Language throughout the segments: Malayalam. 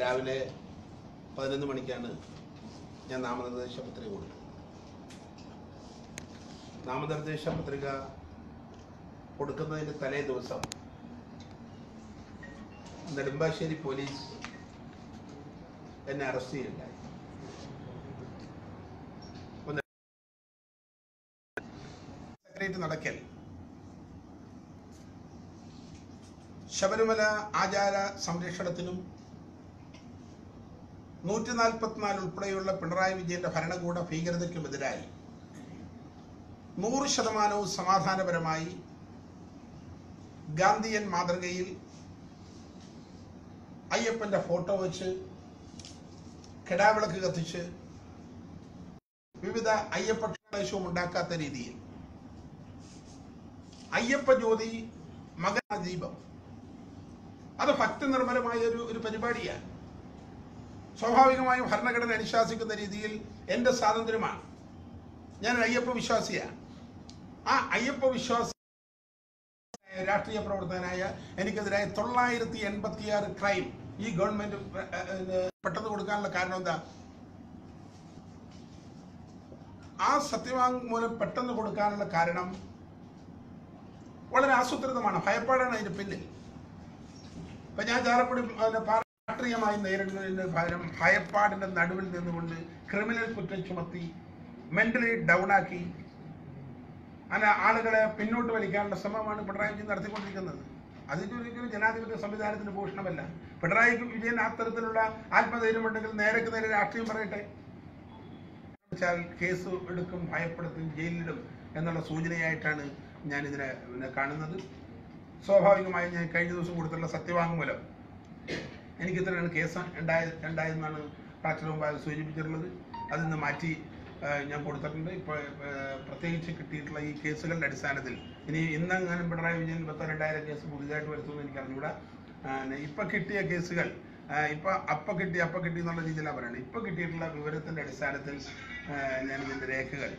രാവിലെ 11 മണിക്കാണ് ഞാൻ നാമനിർദ്ദേശ പത്രിക കൊടുത്തത്. നാമനിർദ്ദേശ പത്രിക കൊടുക്കുന്നതിൻ്റെ തലേ ദിവസം നെടുമ്പാശ്ശേരി പോലീസ് എന്നെ അറസ്റ്റ് ചെയ്യുകയുണ്ടായി. സെക്രട്ടേറിയറ്റ് നടക്കൽ ശബരിമല ആചാര സംരക്ഷണത്തിനും 144 ഉൾപ്പെടെയുള്ള പിണറായി വിജയന്റെ ഭരണകൂട ഭീകരതയ്ക്കുമെതിരായി 100% സമാധാനപരമായി ഗാന്ധിയൻ മാതൃകയിൽ അയ്യപ്പന്റെ ഫോട്ടോ വെച്ച് കിടാവിളക്ക് കത്തിച്ച് വിവിധ അയ്യപ്പ ക്ഷേത്രവും ഉണ്ടാക്കാത്ത രീതിയിൽ അയ്യപ്പ ജ്യോതി മകദീപം അത് ഭക്തി നിർമ്മലമായ ഒരു പരിപാടിയാണ്. സ്വാഭാവികമായും ഭരണഘടന അനുശാസിക്കുന്ന രീതിയിൽ എൻ്റെ സ്വാതന്ത്ര്യമാണ്. ഞാനൊരു അയ്യപ്പ വിശ്വാസിയാണ്. ആ അയ്യപ്പ വിശ്വാസി രാഷ്ട്രീയ പ്രവർത്തകനായ എനിക്കെതിരായ 986 ക്രൈം ഈ ഗവൺമെന്റ് പെട്ടെന്ന് കൊടുക്കാനുള്ള കാരണം എന്താ? ആ സത്യവാങ്മൂലം പെട്ടെന്ന് കൊടുക്കാനുള്ള കാരണം വളരെ ആസൂത്രിതമാണ്. ഭയപ്പാടാണ് അതിന്റെ പിന്നിൽ. ഇപ്പൊ ഞാൻ ചാലക്കുടി രാഷ്ട്രീയമായി നേരിടുന്നതിന് പകരം ഭയപ്പാടിന്റെ നടുവിൽ നിന്നുകൊണ്ട് ക്രിമിനൽ കുറ്റം ചുമത്തി മെന്റലി ഡൗൺ ആക്കി ആളുകളെ പിന്നോട്ട് വലിക്കാനുള്ള ശ്രമമാണ് പിണറായി വിജയൻ നടത്തിക്കൊണ്ടിരിക്കുന്നത്. അതിനൊരിക്കലും ജനാധിപത്യ സംവിധാനത്തിന് ഭൂഷണമല്ല. പിണറായി വിജയൻ അത്തരത്തിലുള്ള ആത്മധൈര്യമുണ്ടെങ്കിൽ നേരക്ക് നേരെ രാഷ്ട്രീയം പറയട്ടെ. കേസ് എടുക്കും, ഭയപ്പെടുത്തും, ജയിലിലിടും എന്നുള്ള സൂചനയായിട്ടാണ് ഞാൻ ഇതിനെ കാണുന്നത്. സ്വാഭാവികമായും ഞാൻ കഴിഞ്ഞ ദിവസം കൊടുത്തുള്ള സത്യവാങ്മൂലം എനിക്ക് ഇത്രയാണ് കേസ് ഉണ്ടായെന്നാണ് കളക്ടർ മുമ്പാകെ സൂചിപ്പിച്ചിട്ടുള്ളത്. അതിന്ന് മാറ്റി ഞാൻ കൊടുത്തിട്ടുണ്ട്. ഇപ്പോൾ പ്രത്യേകിച്ച് കിട്ടിയിട്ടുള്ള ഈ കേസുകളുടെ അടിസ്ഥാനത്തിൽ ഇന്നെങ്ങാനും പിണറായി വിജയൻ 22,000 കേസ് പുതിയതായിട്ട് വരുത്തുമെന്ന് എനിക്ക് അറിഞ്ഞുകൂടാ. ഇപ്പം കിട്ടിയ കേസുകൾ അപ്പം കിട്ടി എന്നുള്ള രീതിയിലാണ് പറയുന്നത്. ഇപ്പം കിട്ടിയിട്ടുള്ള വിവരത്തിൻ്റെ അടിസ്ഥാനത്തിൽ ഞാനിതിൻ്റെ രേഖകൾ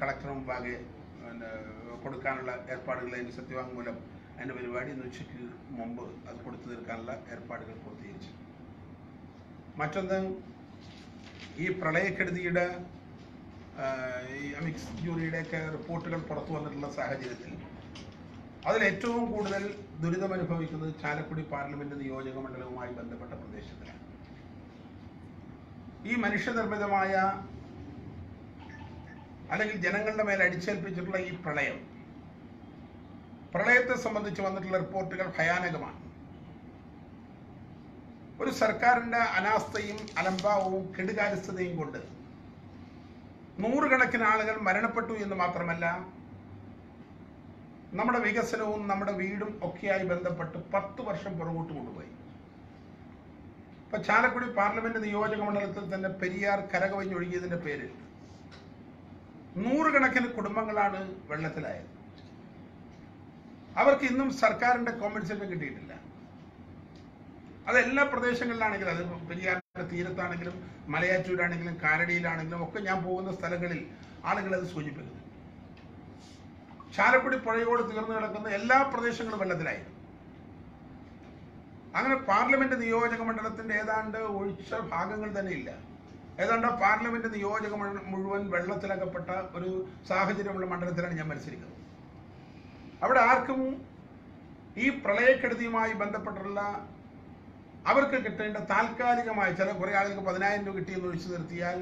കളക്ടർ മുമ്പാകെ കൊടുക്കാനുള്ള ഏർപ്പാടുകൾ, അതിൻ്റെ സത്യവാങ്മൂലം അതിൻ്റെ പരിപാടി ഇന്ന് ഉച്ചയ്ക്ക് മുമ്പ് അത് കൊടുത്തു തീർക്കാനുള്ള ഏർപ്പാടുകൾ പൂർത്തീകരിച്ചു. മറ്റൊന്ന്, ഈ പ്രളയക്കെടുതിയുടെ ഈ അമിക്സ് ജൂറിയുടെയൊക്കെ റിപ്പോർട്ടുകൾ പുറത്തു വന്നിട്ടുള്ള സാഹചര്യത്തിൽ അതിൽ ഏറ്റവും കൂടുതൽ ദുരിതമനുഭവിക്കുന്നത് ചാലക്കുടി പാർലമെന്റ് നിയോജക മണ്ഡലവുമായി ബന്ധപ്പെട്ട പ്രദേശത്തിലാണ്. ഈ മനുഷ്യനിർമ്മിതമായ അല്ലെങ്കിൽ ജനങ്ങളുടെ മേൽ അടിച്ചേൽപ്പിച്ചിട്ടുള്ള ഈ പ്രളയത്തെ സംബന്ധിച്ച് വന്നിട്ടുള്ള റിപ്പോർട്ടുകൾ ഭയാനകമാണ്. ഒരു സർക്കാരിന്റെ അനാസ്ഥയും അലംഭാവവും കെടുകാര്യസ്ഥതയും കൊണ്ട് 100 കണക്കിന് ആളുകൾ മരണപ്പെട്ടു എന്ന് മാത്രമല്ല, നമ്മുടെ വികസനവും നമ്മുടെ വീടും ഒക്കെയായി ബന്ധപ്പെട്ട് 10 വർഷം പുറകോട്ട് കൊണ്ടുപോയി. ഇപ്പൊ ചാലക്കുടി പാർലമെന്റ് നിയോജക മണ്ഡലത്തിൽ തന്നെ പെരിയാർ കരകവിഞ്ഞൊഴുകിയതിന്റെ പേരിൽ 100 കണക്കിന് കുടുംബങ്ങളാണ് വെള്ളത്തിലായത്. അവർക്ക് ഇന്നും സർക്കാരിന്റെ കോമ്പൻസേഷൻ കിട്ടിയിട്ടില്ല. അത് എല്ലാ പ്രദേശങ്ങളിലാണെങ്കിലും, അത് പെരിയാറിന്റെ തീരത്താണെങ്കിലും മലയാറ്റൂരാണെങ്കിലും കാരടിയിലാണെങ്കിലും ഒക്കെ ഞാൻ പോകുന്ന സ്ഥലങ്ങളിൽ ആളുകൾ അത് സൂചിപ്പിക്കുന്നു. ചാലക്കുടി പുഴയോട് തീർന്നു കിടക്കുന്ന എല്ലാ പ്രദേശങ്ങളും വെള്ളത്തിലായി. അങ്ങനെ പാർലമെന്റ് നിയോജക മണ്ഡലത്തിന്റെ ഏതാണ്ട് ഒഴിച്ച ഭാഗങ്ങൾ തന്നെ ഇല്ല. ഏതാണ്ട് പാർലമെന്റ് നിയോജക മുഴുവൻ വെള്ളത്തിലകപ്പെട്ട ഒരു സാഹചര്യമുള്ള മണ്ഡലത്തിലാണ് ഞാൻ മത്സരിക്കുന്നത്. അവിടെ ആർക്കും ഈ പ്രളയക്കെടുതിയുമായി ബന്ധപ്പെട്ടുള്ള അവർക്ക് കിട്ടേണ്ട താൽക്കാലികമായ കുറേ ആളുകൾക്ക് 10,000 രൂപ കിട്ടിയെന്ന് ഒഴിച്ചു നിർത്തിയാൽ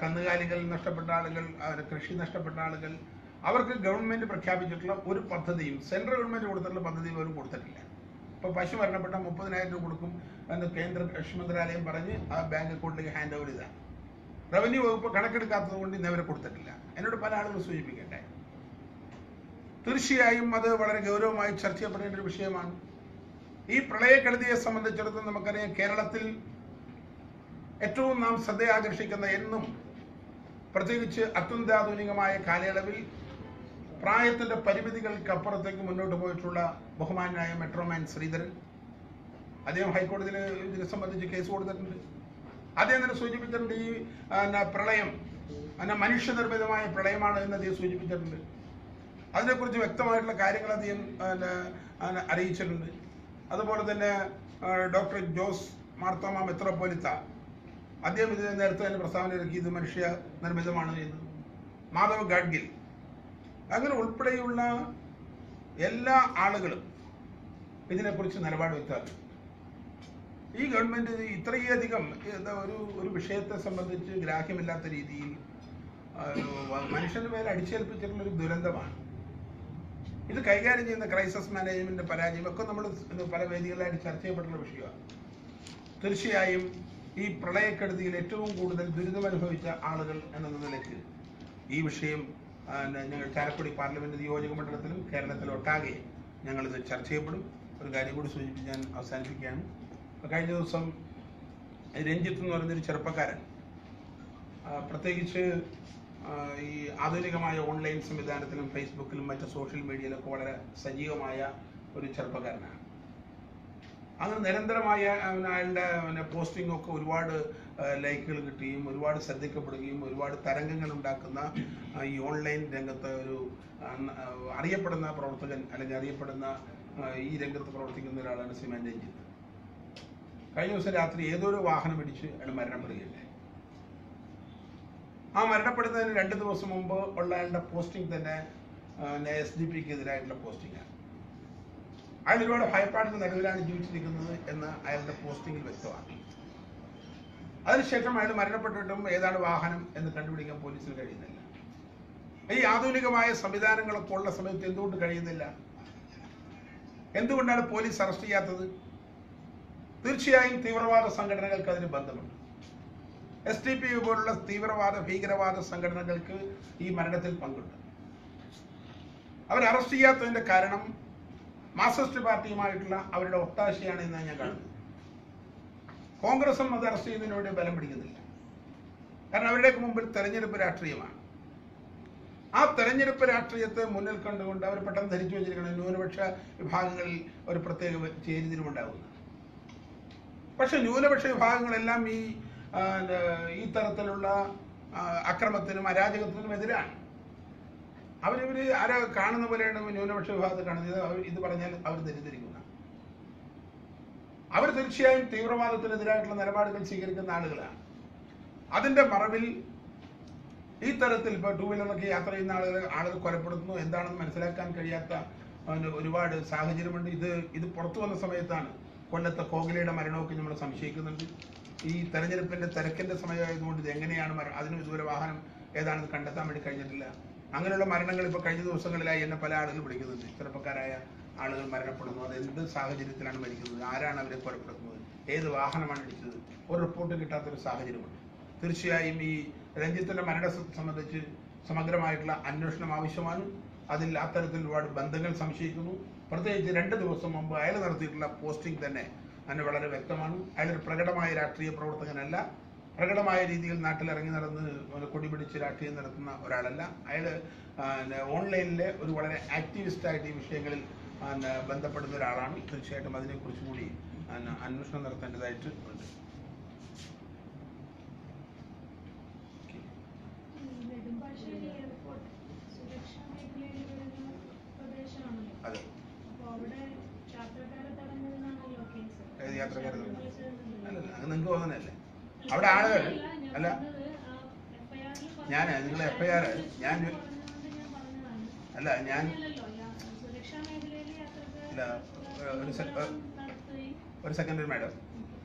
കന്നുകാലികൾ നഷ്ടപ്പെട്ട ആളുകൾ, കൃഷി നഷ്ടപ്പെട്ട ആളുകൾ, അവർക്ക് ഗവൺമെന്റ് പ്രഖ്യാപിച്ചിട്ടുള്ള ഒരു പദ്ധതിയും സെൻട്രൽ ഗവൺമെന്റ് കൊടുത്തിട്ടുള്ള പദ്ധതി പോലും കൊടുത്തിട്ടില്ല. ഇപ്പൊ പശു മരണപ്പെട്ട 30,000 രൂപ കൊടുക്കും എന്ന് കേന്ദ്ര കൃഷി മന്ത്രാലയം പറഞ്ഞ് ആ ബാങ്ക് അക്കൗണ്ടിലേക്ക് ഹാൻഡ് ഓവർ ചെയ്താണ്. റവന്യൂ വകുപ്പ് കണക്കെടുക്കാത്തത് കൊണ്ട് ഇന്നവരെ കൊടുത്തിട്ടില്ല. എന്നോട് പല ആളുകൾ സൂചിപ്പിക്കട്ടെ. തീർച്ചയായും അത് വളരെ ഗൗരവമായി ചർച്ച ചെയ്യപ്പെടേണ്ട ഒരു വിഷയമാണ്. ഈ പ്രളയക്കെടുതിയെ സംബന്ധിച്ചിടത്തോളം നമുക്കറിയാം, കേരളത്തിൽ ഏറ്റവും നാം ശ്രദ്ധയാകർഷിക്കുന്ന എന്നും പ്രത്യേകിച്ച് അത്യന്താധുനികമായ കാലയളവിൽ പ്രായത്തിന്റെ പരിമിതികൾക്കപ്പുറത്തേക്ക് മുന്നോട്ട് പോയിട്ടുള്ള ബഹുമാനായ മെട്രോമാൻ ശ്രീധരൻ, അദ്ദേഹം ഹൈക്കോടതിയിൽ ഇതിനെ സംബന്ധിച്ച് കേസ് കൊടുത്തിട്ടുണ്ട്. അദ്ദേഹം തന്നെ സൂചിപ്പിച്ചിട്ടുണ്ട് ഈ പ്രളയം മനുഷ്യനിർമ്മിതമായ പ്രളയമാണ് എന്ന് അദ്ദേഹം സൂചിപ്പിച്ചിട്ടുണ്ട്. അതിനെക്കുറിച്ച് വ്യക്തമായിട്ടുള്ള കാര്യങ്ങൾ അദ്ദേഹം അറിയിച്ചിട്ടുണ്ട്. അതുപോലെ തന്നെ ഡോക്ടർ ജോസ് മാർത്തോമാ മെത്രോപൊലിത്ത അദ്ദേഹം ഇത് നേരത്തെ തന്നെ പ്രസ്താവന ഇറക്കി ഇത് മനുഷ്യ നിർമ്മിതമാണ് എന്ന്. മാധവ് ഗാഡ്ഗിൽ അങ്ങനെ ഉൾപ്പെടെയുള്ള എല്ലാ ആളുകളും ഇതിനെക്കുറിച്ച് നിലപാട് വ്യക്തമാക്കി. ഈ ഗവൺമെന്റ് ഇത്രയധികം ഒരു വിഷയത്തെ സംബന്ധിച്ച് ഗ്രാഹ്യമില്ലാത്ത രീതിയിൽ മനുഷ്യന്റെ മേലെ അടിച്ചേൽപ്പിച്ചിട്ടുള്ള ഒരു ദുരന്തമാണ് ഇത്. കൈകാര്യം ചെയ്യുന്ന ക്രൈസിസ് മാനേജ്മെന്റ് പരാജയം ഒക്കെ നമ്മൾ പല വേദികളിലായിട്ട് ചർച്ച ചെയ്യപ്പെട്ടുള്ള വിഷയമാണ്. തീർച്ചയായും ഈ പ്രളയക്കെടുതിയിൽ ഏറ്റവും കൂടുതൽ ദുരിതമനുഭവിച്ച ആളുകൾ എന്ന നിലയ്ക്ക് ഈ വിഷയം ഞങ്ങൾ ചാലക്കുടി പാർലമെന്റ് നിയോജക മണ്ഡലത്തിലും കേരളത്തിലൊട്ടാകെ ഞങ്ങളിത് ചർച്ച ചെയ്യപ്പെടും. ഒരു കാര്യം കൂടി സൂചിപ്പിച്ച് ഞാൻ അവസാനിപ്പിക്കുകയാണ്. കഴിഞ്ഞ ദിവസം രഞ്ജിത്ത് എന്ന് പറയുന്നൊരു ചെറുപ്പക്കാരൻ, പ്രത്യേകിച്ച് ഈ ആധുനികമായ ഓൺലൈൻ സംവിധാനത്തിലും ഫേസ്ബുക്കിലും മറ്റ് സോഷ്യൽ മീഡിയയിലൊക്കെ വളരെ സജീവമായ ഒരു ചെറുപ്പക്കാരനാണ്. അങ്ങനെ നിരന്തരമായ അയാളുടെ പോസ്റ്റിംഗ് ഒക്കെ ഒരുപാട് ലൈക്കുകൾ കിട്ടുകയും ഒരുപാട് ശ്രദ്ധിക്കപ്പെടുകയും ഒരുപാട് തരംഗങ്ങൾ ഉണ്ടാക്കുന്ന ഈ ഓൺലൈൻ രംഗത്ത് ഒരു അറിയപ്പെടുന്ന പ്രവർത്തകൻ അല്ലെങ്കിൽ അറിയപ്പെടുന്ന ഈ രംഗത്ത് പ്രവർത്തിക്കുന്ന ഒരാളാണ് ശ്രീമാൻ രഞ്ജിത്ത്. കഴിഞ്ഞ ദിവസം രാത്രി ഏതൊരു വാഹനം ഇടിച്ച് അയാൾ മരണപ്പെടുകയുണ്ടായി. ആ മരണപ്പെടുന്നതിന് 2 ദിവസം മുമ്പ് ഉള്ള അയാളുടെ പോസ്റ്റിംഗ് തന്നെ SDP-ക്കെതിരായിട്ടുള്ള പോസ്റ്റിംഗാണ്. അയാൾ ഒരുപാട് ഭയപ്പാടിന്റെ നടുവിലാണ് ജീവിച്ചിരിക്കുന്നത് എന്ന് അയാളുടെ പോസ്റ്റിംഗിൽ വ്യക്തമാണ്. അതിനുശേഷം അയാൾ മരണപ്പെട്ടിട്ടും ഏതാണ് വാഹനം എന്ന് കണ്ടുപിടിക്കാൻ പോലീസിന് കഴിയുന്നില്ല. ഈ ആധുനികമായ സംവിധാനങ്ങളൊക്കെ ഉള്ള സമയത്ത് എന്തുകൊണ്ട് കഴിയുന്നില്ല? എന്തുകൊണ്ടാണ് പോലീസ് അറസ്റ്റ് ചെയ്യാത്തത്? തീർച്ചയായും തീവ്രവാദ സംഘടനകൾക്ക് അതിന് ബന്ധമുണ്ട്. SDP പോലുള്ള തീവ്രവാദ ഭീകരവാദ സംഘടനകൾക്ക് ഈ മരണത്തിൽ പങ്കുണ്ട്. അവർ അറസ്റ്റ് ചെയ്യാത്തതിന്റെ കാരണം മാർക്സിസ്റ്റ് പാർട്ടിയുമായിട്ടുള്ള അവരുടെ ഒത്താശയാണ് എന്നാണ് ഞാൻ കാണുന്നത്. കോൺഗ്രസും അത് അറസ്റ്റ് ചെയ്യുന്നതിന് വേണ്ടി ബലം പിടിക്കുന്നില്ല. കാരണം അവരുടെയൊക്കെ മുമ്പിൽ തെരഞ്ഞെടുപ്പ് രാഷ്ട്രീയമാണ്. ആ തെരഞ്ഞെടുപ്പ് രാഷ്ട്രീയത്തെ മുന്നിൽ കണ്ടുകൊണ്ട് അവർ പെട്ടെന്ന് ധരിച്ചു വെച്ചിരിക്കണം ന്യൂനപക്ഷ വിഭാഗങ്ങളിൽ ഒരു പ്രത്യേക ചേരിതിരിവുണ്ടാകുന്നു. പക്ഷെ ന്യൂനപക്ഷ വിഭാഗങ്ങളെല്ലാം ഈ തരത്തിലുള്ള അക്രമത്തിനും അരാജകത്തിനും എതിരാണ്. അവരിവര് ആരാ കാണുന്ന പോലെയാണ് ന്യൂനപക്ഷ വിഭാഗത്തെ കാണുന്നത്. ഇത് പറഞ്ഞാൽ അവർ തെറ്റിദ്ധരിക്കുന്ന, അവർ തീർച്ചയായും തീവ്രവാദത്തിനെതിരായിട്ടുള്ള നിലപാടുകൾ സ്വീകരിക്കുന്ന ആളുകളാണ്. അതിന്റെ മറവിൽ ഈ തരത്തിൽ ഇപ്പോൾ 2 വീലറിലൊക്കെ യാത്ര ചെയ്യുന്ന ആളുകൾ കൊലപ്പെടുത്തുന്നു എന്താണെന്ന് മനസ്സിലാക്കാൻ കഴിയാത്ത ഒരുപാട് സാഹചര്യമുണ്ട്. ഇത് പുറത്തു വന്ന സമയത്താണ് കൊല്ലത്തെ കോകിലയുടെ മരണമൊക്കെ നമ്മൾ സംശയിക്കുന്നുണ്ട്. ഈ തെരഞ്ഞെടുപ്പിന്റെ തിരക്കിന്റെ സമയമായതുകൊണ്ട് ഇത് എങ്ങനെയാണ് അതിനും ഇതുവരെ വാഹനം ഏതാണെന്ന് കണ്ടെത്താൻ വേണ്ടി കഴിഞ്ഞിട്ടില്ല. അങ്ങനെയുള്ള മരണങ്ങൾ ഇപ്പോൾ കഴിഞ്ഞ ദിവസങ്ങളിലായി എന്നെ പല ആളുകൾ വിളിക്കുന്നുണ്ട്. ചെറുപ്പക്കാരായ ആളുകൾ മരണപ്പെടുന്നു. അത് എന്ത് സാഹചര്യത്തിലാണ് മരിക്കുന്നത്, ആരാണ് അവരെ കൊലപ്പെടുത്തുന്നത്, ഏത് വാഹനമാണ് ഇടിച്ചത്, ഒരു റിപ്പോർട്ട് കിട്ടാത്തൊരു സാഹചര്യമുണ്ട്. തീർച്ചയായും ഈ രഞ്ജിത്തിന്റെ മരണത്തെ സംബന്ധിച്ച് സമഗ്രമായിട്ടുള്ള അന്വേഷണം ആവശ്യമാണ്. അതിൽ അത്തരത്തിൽ ഒരുപാട് ബന്ധങ്ങൾ സംശയിക്കുന്നു. പ്രത്യേകിച്ച് 2 ദിവസം മുമ്പ് അയാൾ നടത്തിയിട്ടുള്ള പോസ്റ്റിംഗ് തന്നെ അതിന് വളരെ വ്യക്തമാണ്. അയാളൊരു പ്രകടമായ രാഷ്ട്രീയ പ്രവർത്തകനല്ല. പ്രകടമായ രീതിയിൽ നാട്ടിലിറങ്ങി നടന്ന് കൊടി പിടിച്ച് രാഷ്ട്രീയം നടത്തുന്ന ഒരാളല്ല. അയാൾ ഓൺലൈനിലെ ഒരു വളരെ ആക്ടിവിസ്റ്റായിട്ട് ഈ വിഷയങ്ങളിൽ ബന്ധപ്പെടുന്ന ഒരാളാണ്. തീർച്ചയായിട്ടും അതിനെക്കുറിച്ച് കൂടി അന്വേഷണം നടത്തേണ്ടതായിട്ട് ഉണ്ട്. അതെ, യാത്രക്കാരെ അല്ലല്ല, അത് നിങ്ങൾക്ക് തോന്നണല്ലേ? അവിടെ ആളുകൾ അല്ല, നിങ്ങൾ FIR ഒരു സെക്കൻഡ് മാഡം,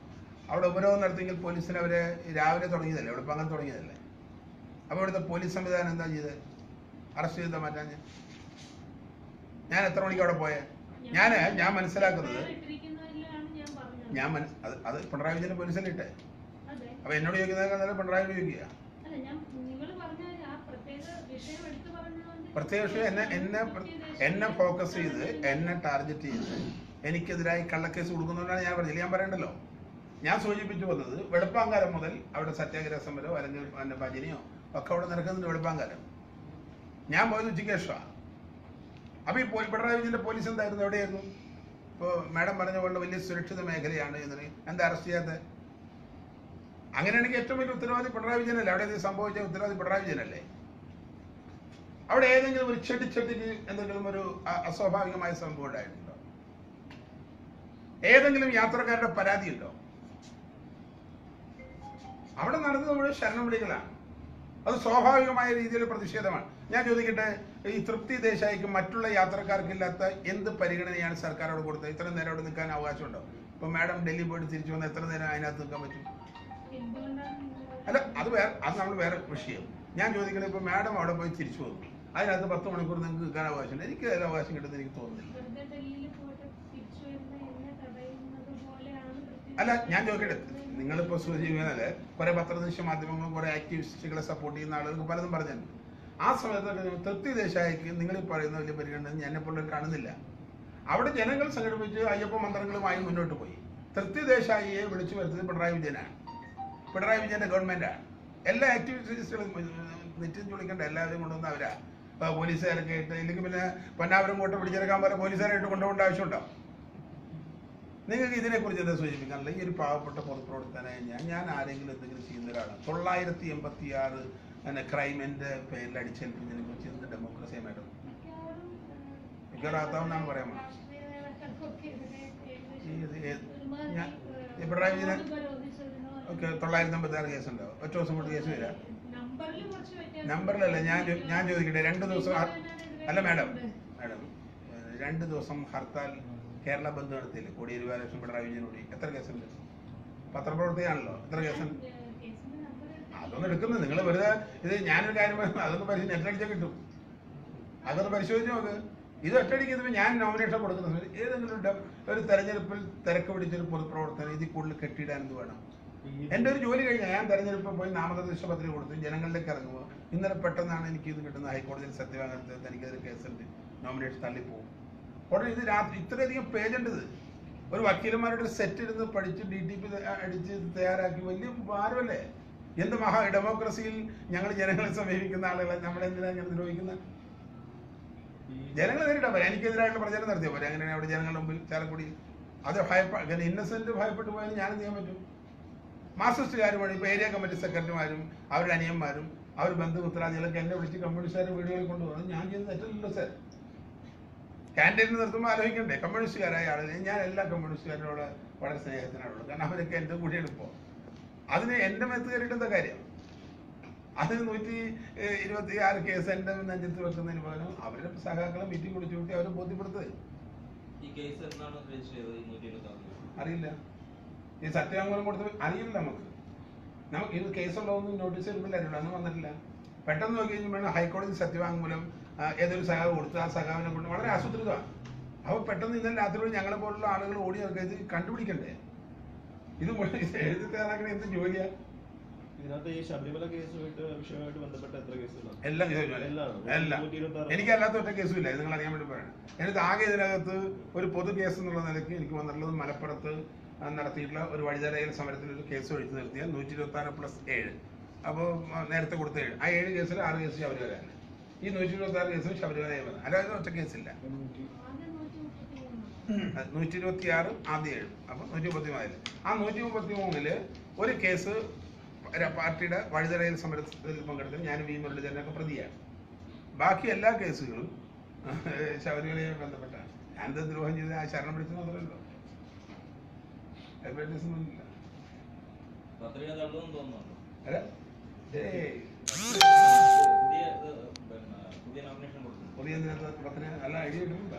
അവിടെ ഉപരോധം നടത്തിയെങ്കിൽ പോലീസിന് അവരെ രാവിലെ തുടങ്ങിയതല്ലേ, അവിടെ പങ്കൻ തുടങ്ങിയതല്ലേ? അപ്പോൾ ഇവിടുത്തെ പോലീസ് സംവിധാനം എന്താ ചെയ്ത് അറസ്റ്റ് ചെയ്താൽ മാറ്റാൻ? ഞാൻ എത്ര മണിക്ക് അവിടെ പോയേ? ഞാൻ മനസ്സിലാക്കുന്നത് അത് പിണറായി വിജയൻ പോലീസിനെ ഇട്ടേ. അപ്പൊ എന്നോട് ചോദിക്കുന്നത് പിണറായി ചോദിക്കുക പ്രത്യേക വിഷയം എന്നെ ഫോക്കസ് ചെയ്ത് എന്നെ ടാർഗറ്റ് ചെയ്ത് എനിക്കെതിരായി കള്ളക്കേസ് കൊടുക്കുന്നതുകൊണ്ടാണ് ഞാൻ പറഞ്ഞില്ല. ഞാൻ പറയണ്ടല്ലോ. ഞാൻ സൂചിപ്പിച്ചു വന്നത് വെളുപ്പാങ്കാലം മുതൽ അവിടെ സത്യാഗ്രഹ സമരമോ അല്ലെങ്കിൽ ഭജനയോ ഒക്കെ അവിടെ നടക്കുന്നുണ്ട്. വെളുപ്പാങ്കാലം ഞാൻ പോയത് ഉച്ചയ്ക്ക് ശേഷമാണ്. അപ്പൊ ഈ പിണറായി വിജയന്റെ പോലീസ് എന്തായിരുന്നു, എവിടെയായിരുന്നു? ഇപ്പോൾ മാഡം പറഞ്ഞ പോലെ വലിയ സുരക്ഷിത മേഖലയാണ് എന്നതിന് എന്താ അറസ്റ്റ് ചെയ്യാത്തത്? അങ്ങനെയാണെങ്കിൽ ഏറ്റവും വലിയ ഉത്തരവാദി പിണറായി വിജയനല്ലേ? അവിടെ സംഭവിച്ച ഉത്തരവാദി പിണറായി വിജയനല്ലേ? അവിടെ ഏതെങ്കിലും ഒരു ചെടിച്ചട്ടിക്ക് എന്തെങ്കിലും ഒരു അസ്വാഭാവികമായ സംഭവം ഉണ്ടായിട്ടുണ്ടോ? ഏതെങ്കിലും യാത്രക്കാരുടെ പരാതി ഉണ്ടോ? അവിടെ നടന്നത് മുഴുവൻ ശരണം വിളികളാണ്. അത് സ്വാഭാവികമായ രീതിയിൽ പ്രതിഷേധമാണ്. ഞാൻ ചോദിക്കട്ടെ, ഈ തൃപ്തി ദേശായിക്ക് മറ്റുള്ള യാത്രക്കാർക്കില്ലാത്ത എന്ത് പരിഗണനയാണ് സർക്കാർ അവിടെ കൊടുത്തത്? ഇത്ര നേരം അവിടെ നിൽക്കാൻ അവകാശമുണ്ടോ? ഇപ്പൊ മാഡം ഡൽഹി പോയിട്ട് തിരിച്ചു വന്ന് എത്ര നേരം അതിനകത്ത് നിൽക്കാൻ പറ്റും? അല്ല, അത് നമ്മൾ വേറെ വിഷയം. ഞാൻ ചോദിക്കണേ, ഇപ്പൊ മാഡം അവിടെ പോയി തിരിച്ചു വന്നു, അതിനകത്ത് 10 മണിക്കൂർ നിങ്ങൾക്ക് നിൽക്കാൻ അവകാശമുണ്ട്. എനിക്ക് അതിൽ അവകാശം കിട്ടുന്ന എനിക്ക് തോന്നുന്നില്ല. അല്ല, ഞാൻ ചോദിക്കട്ടെ, നിങ്ങളിപ്പോ സൂചിപ്പിക്കുന്നത് കുറെ പത്രദൃശ്യ മാധ്യമങ്ങളും കുറെ ആക്ടിവിസ്റ്റുകളെ സപ്പോർട്ട് ചെയ്യുന്ന ആളുകൾക്ക് പലതും പറഞ്ഞിട്ടുണ്ട്. ആ സമയത്ത് തൃപ്തി ദേശായിക്ക് നിങ്ങൾ ഈ പറയുന്ന വലിയ പരിഗണന എന്നെപ്പോലും കാണുന്നില്ല. അവിടെ ജനങ്ങൾ സംഘടിപ്പിച്ച് അയ്യപ്പ മന്ത്രങ്ങളുമായി മുന്നോട്ട് പോയി. തൃപ്തി ദേശായിയെ വിളിച്ചു വരുത്തിയത് പിണറായി വിജയനാണ്. പിണറായി വിജയന്റെ ഗവൺമെന്റാണ്. എല്ലാ ആക്ടിവിസ്റ്റുകളും നെറ്റിൽ ചുളിക്കേണ്ട എല്ലാവരും കൊണ്ടുവന്ന അവരാ. പോലീസുകാരൊക്കെ ആയിട്ട്, ഇല്ലെങ്കിൽ പിന്നെ പൊന്നാവരം കോട്ട പിടിച്ചെടുക്കാൻ പോലെ പോലീസുകാരായിട്ട് കൊണ്ടുപോകേണ്ട ആവശ്യമുണ്ടോ? നിങ്ങൾക്ക് ഇതിനെക്കുറിച്ച് എന്താ സൂചിപ്പിക്കാനുള്ള? ഈ ഒരു പാവപ്പെട്ട പൊതുപ്രവർത്തനായ ഞാൻ ആരെങ്കിലും എന്തെങ്കിലും ചെയ്യുന്ന ഒരാളാണ്. 986 ക്രൈമിന്റെ പേരിൽ അടിച്ചേൽപ്പിച്ചതിനെ കുറിച്ച് എന്ത് ഡെമോക്രസിയെ മാഡം? മിക്കവാറാത്താമെന്നാണ് പറയാൻ പോകുന്നത്. പിണറായി വിജയൻ ഓക്കെ 986 കേസുണ്ടോ? ഒറ്റ ദിവസം കൊണ്ട് കേസ് വരാം. നമ്പറിലല്ല, ഞാൻ ചോദിക്കട്ടെ, 2 ദിവസം അല്ല മാഡം 2 ദിവസം ഹർത്താൽ കേരള ബന്ദ് നടത്തിയില്ലേ? കോടിയേരി ബാലകൃഷ്ണൻ പിണറായി വിജയനോട് എത്ര കേസുണ്ട്? പത്രപ്രവർത്തകയാണല്ലോ, എത്ര കേസുണ്ട്? അതൊന്നും എടുക്കുന്നത് നിങ്ങൾ വെറുതെ. ഇത് ഞാനൊരു കാര്യം അതൊന്ന് നെറ്റടിച്ചാൽ കിട്ടും. അതൊന്ന് പരിശോധിച്ച് നോക്ക്. ഇത് ഒറ്റയടിക്ക് ഞാൻ നോമിനേഷൻ കൊടുക്കുന്ന സമയത്ത് ഏതെങ്കിലും ഒരു തെരഞ്ഞെടുപ്പിൽ തിരക്ക് പിടിച്ചൊരു പൊതുപ്രവർത്തനം ഇതിൽ കൂടുതൽ കെട്ടിയിടാൻ എന്ത് വേണം? എൻ്റെ ഒരു ജോലി കഴിഞ്ഞാൽ ഞാൻ തെരഞ്ഞെടുപ്പിൽ പോയി നാമനിർദ്ദേശ പത്രിക കൊടുത്ത് ജനങ്ങളിലേക്ക് ഇറങ്ങുമ്പോൾ ഇന്നലെ പെട്ടെന്നാണ് എനിക്ക് ഇത് കിട്ടുന്നത്. ഹൈക്കോടതിയിൽ സത്യവാങ്മൂലത്തിൽ എനിക്കതൊരു കേസുണ്ട്, നോമിനേഷൻ തള്ളിപ്പോവും. ഉടനെ ഇത് രാത്രി ഇത്രയധികം പേജുണ്ട്. ഇത് ഒരു വക്കീലന്മാരുടെ സെറ്റ് ഇരുന്ന് പഠിച്ച് DTP അടിച്ച് തയ്യാറാക്കി വലിയ ഭാരമല്ലേ? എന്ത് മഹാ ഡെമോക്രസിയിൽ ഞങ്ങൾ ജനങ്ങളെ സമീപിക്കുന്ന ആളുകളെ നമ്മളെന്തിനാണ് ഇങ്ങനെ നിർവഹിക്കുന്നത്? ജനങ്ങൾ നേരിട്ടാ പോലെ എനിക്കെതിരായിട്ടുള്ള പ്രചരണം നടത്തിയാൽ പോലെ. അങ്ങനെയാണ് അവിടെ ജനങ്ങളുടെ മുമ്പിൽ ചാലക്കുടി അത് ഇന്നസെന്റ് ഭയപ്പെട്ടു പോയാൽ ഞാനും ചെയ്യാൻ പറ്റും. മാർക്സിസ്റ്റുകാരുമാണ് ഇപ്പോൾ ഏരിയ കമ്മിറ്റി സെക്രട്ടറിമാരും അവരുടെ അനിയന്മാരും അവർ ബന്ധുമിത്രാദികളൊക്കെ എന്നെ വിളിച്ച് കമ്മ്യൂണിസ്റ്റുകാരെ വീടുകളിൽ കൊണ്ടുപോകുന്നത് ഞാൻ ചെയ്യുന്നത് തെറ്റല്ലല്ലോ സാർ. ക്യാൻറ്റീനിൽ നിർത്തുമ്പോൾ ആലോചിക്കണ്ടേ? കമ്മ്യൂണിസ്റ്റുകാരായ ആളുകൾ ഞാൻ എല്ലാ കമ്മ്യൂണിസ്റ്റുകാരോട് വളരെ സ്നേഹത്തിനാണുള്ളൂ. കാരണം അവരൊക്കെ എൻ്റെ കൂടെയാണ് ഇപ്പോൾ. അതിന് എൻ്റെ മെത്ത് കയറിയിട്ടെന്താ കാര്യം? അതിന് 126 കേസ് എൻ്റെ നെഞ്ചത്ത് വെക്കുന്നതിന് പകരം അവരുടെ സഹാക്കളെ മീറ്റിംഗ് വിളിച്ചു കൂട്ടി അവരെ ബോധ്യപ്പെടുത്തത്. അറിയില്ല, ഈ സത്യവാങ്മൂലം കൊടുത്ത് അറിയില്ല. നമുക്ക് ഇത് കേസുള്ളതൊന്നും നോട്ടീസ് എടുക്കില്ല, അന്ന് വന്നിട്ടില്ല. പെട്ടെന്ന് നോക്കി കഴിഞ്ഞാൽ ഹൈക്കോടതി സത്യവാങ്മൂലം ഏതൊരു സഹാവ് കൊടുത്ത് ആ സഹാവിനെ കൊണ്ട് വളരെ ആസൂത്രിതമാണ്. അപ്പോൾ പെട്ടെന്ന് ഇന്നലെ രാത്രി ഞങ്ങളെ പോലുള്ള ആളുകൾ ഓടി നടക്കുക. ഇത് കണ്ടുപിടിക്കണ്ടേ? ഇത് എഴുതി തയ്യാറാക്കണേ എന്ത് ജോലിയാ? ഇതിനകത്ത് ഈ ശബരിമല വിഷയമായിട്ട് ബന്ധപ്പെട്ട എത്ര കേസുകളാണ്? എല്ലാം എനിക്കല്ലാത്ത ഒറ്റ കേസും ഇല്ല. ഇത് നിങ്ങൾ അറിയാൻ വേണ്ടി പറയണം. എനിക്ക് ആകെ ഇതിനകത്ത് ഒരു പൊതു കേസ് എന്നുള്ള നിലയ്ക്ക് എനിക്ക് വന്നിട്ടുള്ളത് മലപ്പുറത്ത് നടത്തിയിട്ടുള്ള ഒരു വഴിതടയൽ സമരത്തിൽ ഒരു കേസ് ഒഴിച്ചു നിർത്തിയാൽ 126+7. അപ്പോൾ നേരത്തെ കൊടുത്ത 7, ആ 7 കേസിൽ 6 കേസ് ശബരിമലയാണ്. ഈ 126 കേസും ശബരിമലയായി വന്നത്. അല്ലാതെ ഒറ്റ കേസില്ല. 126 ആദ്യം 7, അപ്പോൾ 134. ആ 133 ഒരു കേസ് പാർട്ടിയുടെ വഴിതടയൽ സമരത്തിൽ പങ്കെടുത്ത് ഞാൻ വി മുരളീധരനൊക്കെ പ്രതിയാണ്. ബാക്കി എല്ലാ കേസുകളും ശബരിമലയുമായി ബന്ധപ്പെട്ടാണ്. ഞാനെന്താ ദ്രോഹം ചെയ്ത് ആ ശരണം പിടിച്ചു മാത്രമല്ലോ. അല്ല ഐഡിയ കിട്ടുന്നില്ല.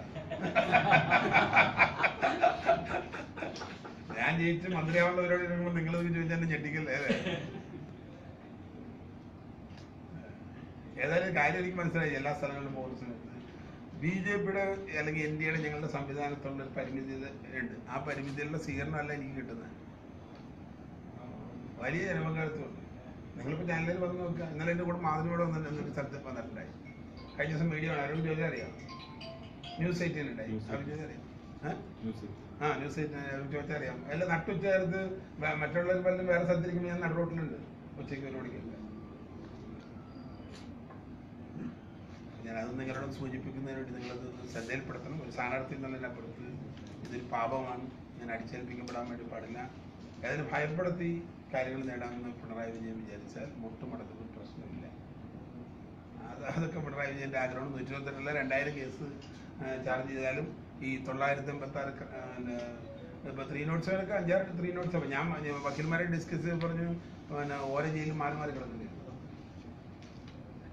ഞാൻ ജയിച്ച് മന്ത്രിയാവുന്നവരോട് ഇരിക്കുമ്പോൾ നിങ്ങളത് ചോദിച്ചാൽ ഞെട്ടിക്കല്ലേ? ഏതായാലും കാര്യം എനിക്ക് മനസ്സിലായി. എല്ലാ സ്ഥലങ്ങളിലും പോകുന്ന സമയത്ത് BJPയുടെ അല്ലെങ്കിൽ NDAയുടെ ഞങ്ങളുടെ സംവിധാനത്തുള്ള ഒരു പരിമിതി ഉണ്ട്. ആ പരിമിതിയുള്ള സ്വീകരണമല്ല എനിക്ക് കിട്ടുന്നത്. വലിയ ജനപങ്കാളിത്തമുണ്ട്. നിങ്ങളിപ്പോൾ ചാനലിൽ വന്ന് നോക്കുക. ഇന്നലെ എൻ്റെ കൂടെ മാധവിയോടെ എന്നൊരു സ്ഥലത്ത് വന്നിട്ടുണ്ടായി. കഴിഞ്ഞ ദിവസം വീഡിയോ ആണ്. അവരോട് ചോദിച്ചാൽ അറിയാം. ന്യൂസ് 18 അവർ ചോദിച്ചാൽ അറിയാം. ന്യൂസ് 18 ചോദിച്ചാൽ അറിയാം. എല്ലാം നട്ടുച്ച നേരത്ത് മറ്റുള്ളവർ പലരും വേറെ സ്ഥലത്തിരിക്കുമ്പോൾ ഞാൻ നടുറോട്ടിലുണ്ട്. ഉച്ചയ്ക്ക് 1 മണിക്കുണ്ട്. ഞാനത് നിങ്ങളോട് സൂചിപ്പിക്കുന്നതിന് വേണ്ടി നിങ്ങളത് ശ്രദ്ധയിൽപ്പെടുത്തണം. ഒരു സ്ഥാനാർത്ഥി എന്നുള്ളതിനപ്പുറത്ത് ഇതൊരു പാപമാണ്. ഞാൻ അടിച്ചേൽപ്പിക്കപ്പെടാൻ വേണ്ടി പാടില്ല. അതിന് ഭയപ്പെടുത്തി കാര്യങ്ങൾ നേടാമെന്ന് പിണറായി വിജയൻ വിചാരിച്ചാൽ മുട്ടുമടക്കുന്ന പ്രശ്നമില്ല. അതൊക്കെ പിണറായി വിജയൻ്റെ ആഗ്രഹമാണ്. 122 2000 കേസ് ചാർജ് ചെയ്താലും ഈ 986 ഇപ്പൊ 307 ഒക്കെ 5-6 307 ഞാൻ വക്കീൽമാരെ ഡിസ്കസ് ചെയ്ത് പറഞ്ഞു പിന്നെ ഓരോ ജയിലും മാറി മാറി കിടക്കുന്നുണ്ട്.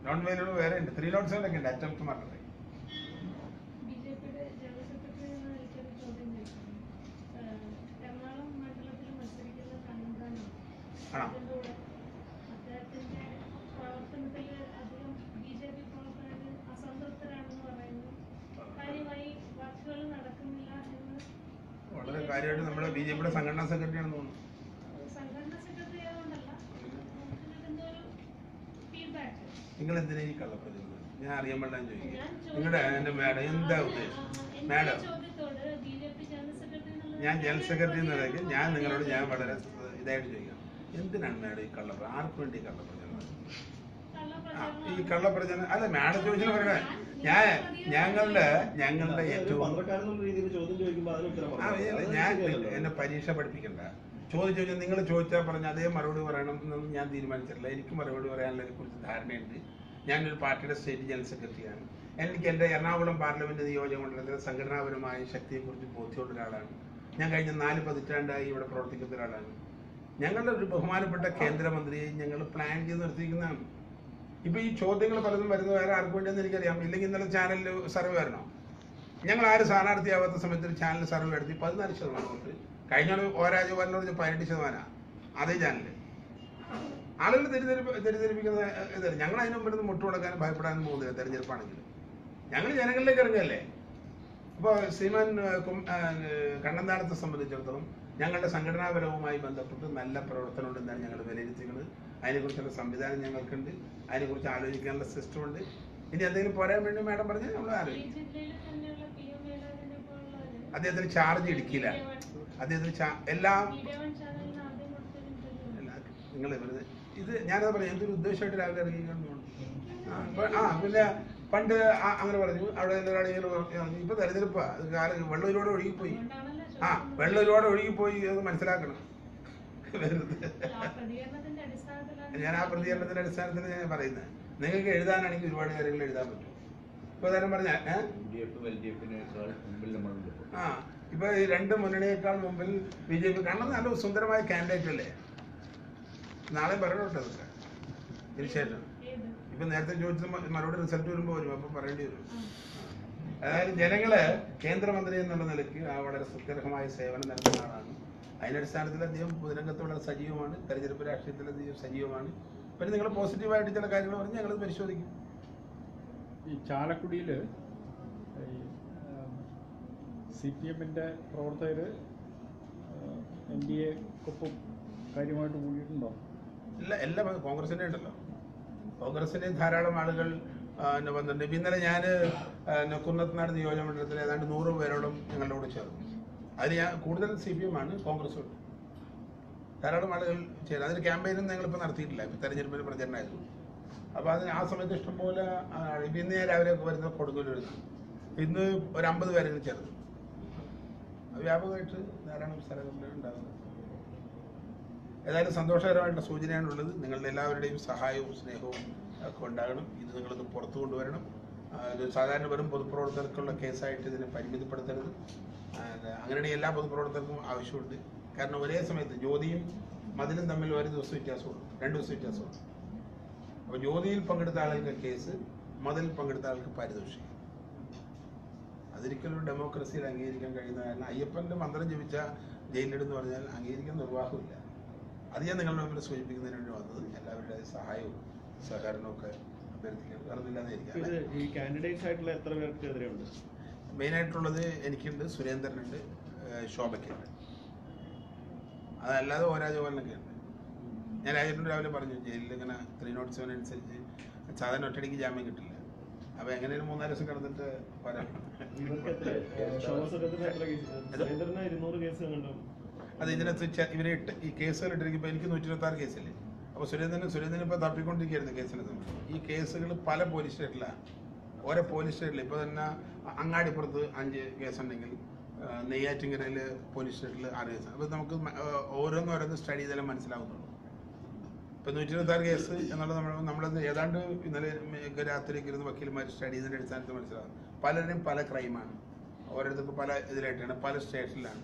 നോൺ വെയിലുള്ള വേറെ ഉണ്ട്. 307 ഒക്കെ ഉണ്ട് അറ്റംപ്റ്റ് മർഡർ. ആണോ? വളരെ കാര്യമായിട്ട് നമ്മുടെ BJP സംഘടനാ സെക്രട്ടറി ആണെന്ന് തോന്നുന്നു. നിങ്ങൾ എന്തിനാ ഈ കള്ളപ്രചരണം? ഞാൻ അറിയാൻ വേണ്ട ചോദിക്കാം. നിങ്ങളുടെ എന്റെ മാഡം എന്താ ഉദ്ദേശം? മാഡം, ഞാൻ ജനറൽ സെക്രട്ടറി എന്ന നിലയ്ക്ക് ഞാൻ നിങ്ങളോട് ഞാൻ വളരെ ഇതായിട്ട് ചോദിക്കാം, എന്തിനാണ് മാഡം ഈ കള്ളപ്രചരണം? ആർക്ക് വേണ്ടി കള്ളപ്രചരണം? ഈ കള്ളപ്രചരണം അല്ല മാഡം ചോദിച്ചാൽ പറയണേ. ഞങ്ങളുടെ ഏറ്റവും ഞാൻ എന്നെ പരീക്ഷ പഠിപ്പിക്കണ്ട. ചോദിച്ചാൽ നിങ്ങൾ ചോദിച്ചാൽ പറഞ്ഞ അതേ മറുപടി പറയണം എന്നൊന്നും ഞാൻ തീരുമാനിച്ചിട്ടില്ല. എനിക്ക് മറുപടി പറയാനുള്ളതിനെ കുറിച്ച് ധാരണയുണ്ട്. ഞാനൊരു പാർട്ടിയുടെ സ്റ്റേറ്റ് ജനറൽ സെക്രട്ടറിയാണ്. എനിക്ക് എൻ്റെ എറണാകുളം പാർലമെന്റ് നിയോജകമണ്ഡലത്തിലെ സംഘടനാപരമായ ശക്തിയെക്കുറിച്ച് ബോധ്യമുള്ള ഒരാളാണ്. ഞാൻ കഴിഞ്ഞ 4 പതിറ്റാണ്ടായി ഇവിടെ പ്രവർത്തിക്കുന്ന ഒരാളാണ്. ഞങ്ങളുടെ ഒരു ബഹുമാനപ്പെട്ട കേന്ദ്രമന്ത്രിയെ ഞങ്ങൾ പ്ലാൻ ചെയ്ത് നിർത്തിയിരിക്കുന്നതാണ്. ഇപ്പൊ ഈ ചോദ്യങ്ങൾ പലതും വരുന്നത് വേറെ ആർക്ക് വേണ്ടിയെന്ന് എനിക്കറിയാം. ഇല്ലെങ്കിൽ ഇന്നലെ ചാനലിൽ സർവേ വരണോ? ഞങ്ങൾ ആര് സ്ഥാനാർത്ഥിയാവാത്ത സമയത്ത് ചാനൽ സർവേ നടത്തി 14% വോട്ട്. കഴിഞ്ഞ ഓരാജഗോപാലിനോട് 18%. അതേ ചാനല് ആളുകൾ തെറ്റിദ്ധരിപ്പിക്കുന്ന ഇതല്ല. ഞങ്ങൾ അതിന് മുമ്പിൽ നിന്ന് മുട്ടുകൊടുക്കാനും ഭയപ്പെടാനും പോകുന്നില്ല. തെരഞ്ഞെടുപ്പാണെങ്കിലും ഞങ്ങൾ ജനങ്ങളിലേക്ക് ഇറങ്ങുകയല്ലേ. ഇപ്പോൾ ശ്രീമാൻ കണ്ണന്താനത്തെ സംബന്ധിച്ചിടത്തോളം ഞങ്ങളുടെ സംഘടനാപരവുമായി ബന്ധപ്പെട്ട് നല്ല പ്രവർത്തനം ഉണ്ടെന്നാണ് ഞങ്ങൾ വിലയിരുത്തിയത്. അതിനെക്കുറിച്ചുള്ള സംവിധാനം ഞങ്ങൾക്കുണ്ട്. അതിനെക്കുറിച്ച് ആലോചിക്കാനുള്ള സിസ്റ്റം ഉണ്ട്. ഇനി എന്തെങ്കിലും പോരാൻ വേണ്ടി മാഡം പറഞ്ഞാൽ നമ്മൾ ആലോചിക്കും. അദ്ദേഹത്തിന് ചാർജ് ഇടുക്കിയില്ല. അദ്ദേഹത്തിന് എല്ലാം നിങ്ങൾ ഇത് ഞാനത് പറയാം. എന്തൊരു ഉദ്ദേശമായിട്ട് രാവിലെ ഇറങ്ങിക്കൊണ്ടു. പിന്നെ പണ്ട് അങ്ങനെ പറഞ്ഞു അവിടെ ഇപ്പൊ തെരഞ്ഞെടുപ്പാ. വെള്ളൂരോടെ ഒഴുകിപ്പോയി. വെള്ളൂരോടെ ഒഴുകിപ്പോയി അത് മനസ്സിലാക്കണം. ഞാൻ ആ പ്രതികരണത്തിന്റെ അടിസ്ഥാനത്തിൽ ഞാൻ പറയുന്നത്. നിങ്ങൾക്ക് എഴുതാനാണെങ്കിൽ ഒരുപാട് കാര്യങ്ങൾ എഴുതാൻ പറ്റും. ഇപ്പൊ തന്നെ പറഞ്ഞ ഇപ്പൊ ഈ 2 മുന്നണിയേക്കാൾ മുമ്പിൽ BJP കാരണം നല്ല സുന്ദരമായ കാൻഡിഡേറ്റ് അല്ലേ? നാളെ പറയണോട്ടെ അതൊക്കെ തീർച്ചയായിട്ടും. ഇപ്പൊ നേരത്തെ ചോദിച്ചത് മറുപടി റിസൾട്ട് വരുമ്പോ വരും. അപ്പൊ പറയേണ്ടി വരും. അതായത് ജനങ്ങള് കേന്ദ്രമന്ത്രി എന്നുള്ള നിലയ്ക്ക് വളരെ സുത്യർഹമായ സേവനം നടത്തുന്ന ആളാണ്. അതിന്റെ അടിസ്ഥാനത്തിൽ അദ്ദേഹം പൊതുരംഗത്ത് വളരെ സജീവമാണ്. തെരഞ്ഞെടുപ്പ് രാഷ്ട്രീയത്തിൽ അദ്ദേഹം സജീവമാണ്. പിന്നെ നിങ്ങൾ പോസിറ്റീവായിട്ട് ചില കാര്യങ്ങൾ പറഞ്ഞ് ഞങ്ങളത് പരിശോധിക്കും. ഈ ചാലക്കുടിയിൽ CPM-ന്റെ പ്രവർത്തകർ NDA-ക്കൊപ്പം കാര്യമായിട്ട് കൂടിയിട്ടുണ്ടോ? ഇല്ല, എല്ലാം കോൺഗ്രസിന്റെ ഉണ്ടല്ലോ. കോൺഗ്രസിന്റെ ധാരാളം ആളുകൾ വന്നിട്ടുണ്ട്. ഇന്നലെ ഞാൻ കുന്നത്തനാട് നിയോജകമണ്ഡലത്തിൽ ഏതാണ്ട് 100 പേരോടും ഞങ്ങളുടെ കൂടെ ചേർന്നു. അതിൽ ഞാൻ കൂടുതൽ CPM ആണ്, കോൺഗ്രസും ഉണ്ട്. ധാരാളം ആളുകൾ ചേരും. അതിന് ക്യാമ്പയിനും ഞങ്ങളിപ്പോൾ നടത്തിയിട്ടില്ല. ഇപ്പം തെരഞ്ഞെടുപ്പിന് പ്രചരണമായിരുന്നു. അപ്പോൾ അതിന് ആ സമയത്ത് ഇഷ്ടംപോലെ ഇന്ന് ഞാൻ രാവിലെ വരുന്ന കൊടുങ്ങല്ലൂർ വരുന്നു. ഇന്ന് ഒരു 50 പേരെങ്കിലും ചേർന്നു. വ്യാപകമായിട്ട് ധാരാളം സ്ഥലങ്ങളിൽ ഉണ്ടാകുന്നത്. ഏതായാലും സന്തോഷകരമായിട്ടുള്ള സൂചനയാണുള്ളത്. നിങ്ങളുടെ എല്ലാവരുടെയും സഹായവും സ്നേഹവും ഒക്കെ ഉണ്ടാകണം. ഇത് നിങ്ങളത് പുറത്തു കൊണ്ടുവരണം. ഇത് സാധാരണ വെറും പൊതുപ്രവർത്തകർക്കുള്ള കേസായിട്ട് ഇതിനെ പരിമിതപ്പെടുത്തരുത്. അങ്ങനെ എല്ലാ പൊതുപ്രവർത്തകർക്കും ആവശ്യമുണ്ട്. കാരണം ഒരേ സമയത്ത് ജ്യോതിയും മതിലും തമ്മിൽ ഒരു ദിവസം വ്യത്യാസമുള്ളൂ, 2 ദിവസം വ്യത്യാസമുള്ളൂ. അപ്പോൾ ജ്യോതിയിൽ പങ്കെടുത്ത ആളുകൾക്ക് കേസ്, മതിലിൽ പങ്കെടുത്ത ആൾക്ക് പാരിതോഷികം. അതൊരിക്കലും ഡെമോക്രസിയിൽ അംഗീകരിക്കാൻ കഴിയുന്ന കാരണം അയ്യപ്പൻ്റെ മന്ത്രം ജപിച്ച ജയിലിലെന്ന് പറഞ്ഞാൽ അംഗീകരിക്കാൻ നിർവാഹമില്ല. അത് ഞാൻ നിങ്ങളുടെ മുമ്പിൽ സൂചിപ്പിക്കുന്നതിന് വേണ്ടി വന്നത്. എല്ലാവരുടെ സഹായവും സഹകരണവും ഒക്കെ അഭ്യർത്ഥിക്കാൻ വേറൊന്നില്ലാന്നിരിക്കാം. ഈ കാൻഡിഡേറ്റ്സ് ആയിട്ടുള്ള എത്ര പേർക്കെതിരെ ഉണ്ട്? മെയിനായിട്ടുള്ളത് എനിക്കുണ്ട്, സുരേന്ദ്രനുണ്ട്, ശോഭയ്ക്കുണ്ട്. അതല്ലാതെ ഓരാജഗോപാലിനൊക്കെ ഉണ്ട്. ഞാൻ രാജേട്ടനോട് രാവിലെ പറഞ്ഞു ജയിലിൽ ഇങ്ങനെ 307 അനുസരിച്ച് സാധാരണ ഒറ്റയടിക്ക് ജാമ്യം കിട്ടില്ല. അപ്പോൾ എങ്ങനെയാണ് 3-4 ദിവസം കിടന്നിട്ട് പറയാം. അത് ഇതിനകത്ത് ഇവരെ ഈ കേസുകൾ ഇട്ടിരിക്കുമ്പോൾ എനിക്ക് 126 കേസല്ലേ. അപ്പോൾ സുരേന്ദ്രൻ ഇപ്പോൾ തപ്പിക്കൊണ്ടിരിക്കുകയായിരുന്നു കേസിനെ സംബന്ധിച്ച്. ഈ കേസുകൾ പല പോലീസ് സ്റ്റേഷനിലാണ്. ഓരോ പോലീസ് സ്റ്റേഷനിൽ ഇപ്പോൾ തന്നെ അങ്ങാടിപ്പുറത്ത് 5 കേസുണ്ടെങ്കിൽ നെയ്യാറ്റിങ്കരയിൽ പോലീസ് സ്റ്റേഷനിൽ 6 കേസ്. അപ്പോൾ നമുക്ക് ഓരോന്ന് സ്റ്റഡി ചെയ്താലേ മനസ്സിലാവുന്നുള്ളൂ. ഇപ്പോൾ 126 കേസ് എന്നുള്ളത് നമ്മളത് ഏതാണ്ട് ഇന്നലെ രാത്രിയൊക്കെ ഇരുന്ന് വക്കീൽമാർ സ്റ്റഡി ചെയ്തതിൻ്റെ അടിസ്ഥാനത്തിൽ മനസ്സിലാവും. പലരും പല ക്രൈമാണ്, ഓരോരുത്തർക്കും പല ഇതിലായിട്ടാണ്, പല സ്റ്റേഷനിലാണ്.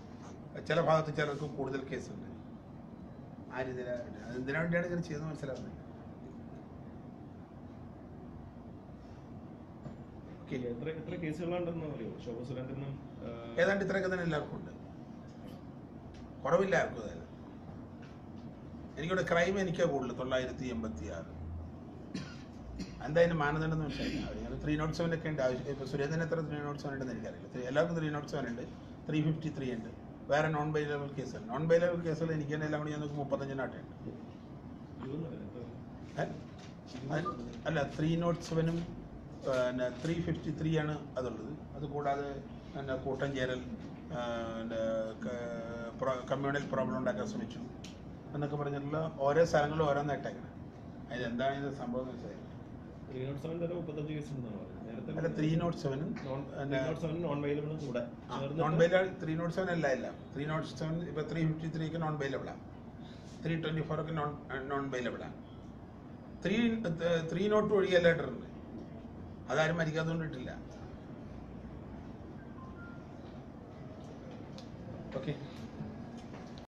ചില ഭാഗത്ത് ചിലർക്ക് കൂടുതൽ കേസുണ്ട്. ആ രീതിയിൽ അതെന്തിനു വേണ്ടിയാണ് ഇങ്ങനെ ചെയ്യുന്നത് മനസ്സിലാവുന്നത്. എത്ര കേസുകളുണ്ടെന്ന് അറിയോ? ശോഭ സുരേന്ദ്രനും ഏതാണ്ട് ഇത്രയൊക്കെ തന്നെ എല്ലാവർക്കും ഉണ്ട്, കുറവില്ല ആർക്കും. അതായത് എനിക്കിവിടെ ക്രൈം എനിക്കാ കൂടുതൽ 986. എന്താ അതിന് മാനദണ്ഡം എന്ന് വെച്ചാൽ 307 ഒക്കെ ഉണ്ട്. ഇപ്പൊ സുരേന്ദ്രൻ എത്ര 307 ഉണ്ടെന്ന് എനിക്കറിയില്ല. എല്ലാവർക്കും 307 ഉണ്ട്, 353 ഉണ്ട്. വേറെ നോൺ ബൈലബിൾ കേസുകൾ. നോൺ ബൈലബിൾ കേസുകൾ എനിക്ക് തന്നെ എല്ലാം കൂടി ഞാൻ നോക്കി 35 അല്ല 307-ഉം പിന്നെ 353 ആണ് അതുള്ളത്. അതുകൂടാതെ പിന്നെ കൂട്ടം ചേരൽ, കമ്മ്യൂണൽ പ്രോബ്ലം ഉണ്ടാക്കാൻ ശ്രമിച്ചു എന്നൊക്കെ പറഞ്ഞിട്ടുള്ള ഓരോ സ്ഥലങ്ങളിലും ഓരോന്നായിട്ടേക്കണം. അതിലെന്താണ് ഇത് സംഭവം എന്ന് വെച്ചാൽ 307 കേസ് ഉണ്ടെന്നാണ് പറഞ്ഞത്. അല്ല 307 നോൺ ബൈലബിളും കൂടെ നോൺ ബൈലബിൾ 307 അല്ല. 307 ഇപ്പൊ 353 ഒക്കെ നോൺ ബൈലബിളാണ്, 324 ഒക്കെ നോൺ ബൈലബിളാണ്. 302 ഒഴികെ ലെറ്ററുണ്ട്, അതാരും മരിക്കാത്തതുകൊണ്ടിട്ടില്ല. ഓക്കെ.